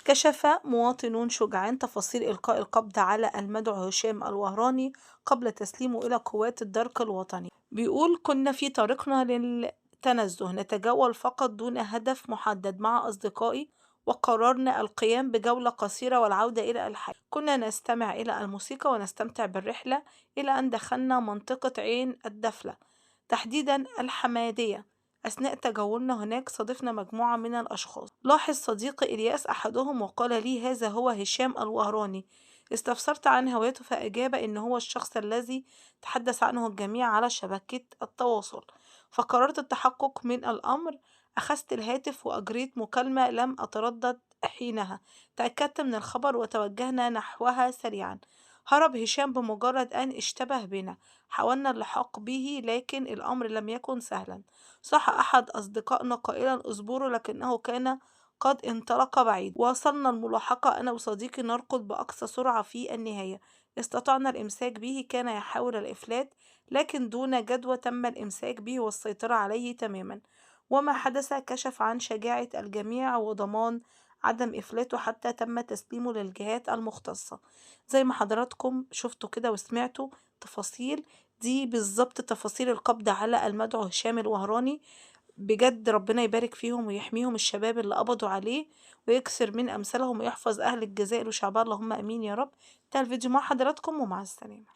كشف مواطنون شجعان تفاصيل إلقاء القبض على المدعو هشام الوهراني قبل تسليمه إلى قوات الدرك الوطني. بيقول: كنا في طريقنا للتنزه نتجول فقط دون هدف محدد مع أصدقائي، وقررنا القيام بجولة قصيرة والعودة إلى الحي. كنا نستمع إلى الموسيقى ونستمتع بالرحلة إلى أن دخلنا منطقة عين الدفلة، تحديدا الحمادية. أثناء تجولنا هناك صادفنا مجموعة من الأشخاص. لاحظ صديقي إلياس أحدهم وقال لي: هذا هو هشام الوهراني. استفسرت عن هويته فأجاب إن هو الشخص الذي تحدث عنه الجميع على شبكة التواصل. فقررت التحقق من الأمر. أخذت الهاتف وأجريت مكالمة لم أتردد حينها. تأكدت من الخبر وتوجهنا نحوها سريعا. هرب هشام بمجرد أن اشتبه بنا. حاولنا اللحاق به لكن الأمر لم يكن سهلا. صح أحد أصدقائنا قائلا: اصبروا، لكنه كان قد انطلق بعيد. واصلنا الملاحقة أنا وصديقي نركض بأقصى سرعة. في النهاية استطعنا الإمساك به. كان يحاول الإفلات لكن دون جدوى. تم الإمساك به والسيطرة عليه تماما. وما حدث كشف عن شجاعة الجميع وضمان عدم إفلاته حتى تم تسليمه للجهات المختصة. زي ما حضراتكم شفتوا كده وسمعتوا تفاصيل، دي بالظبط تفاصيل القبض على المدعو هشام الوهراني. بجد ربنا يبارك فيهم ويحميهم الشباب اللي قبضوا عليه، ويكسر من أمثالهم ويحفظ أهل الجزائر وشعبها، اللهم آمين يا رب. ده الفيديو مع حضراتكم ومع السلامة.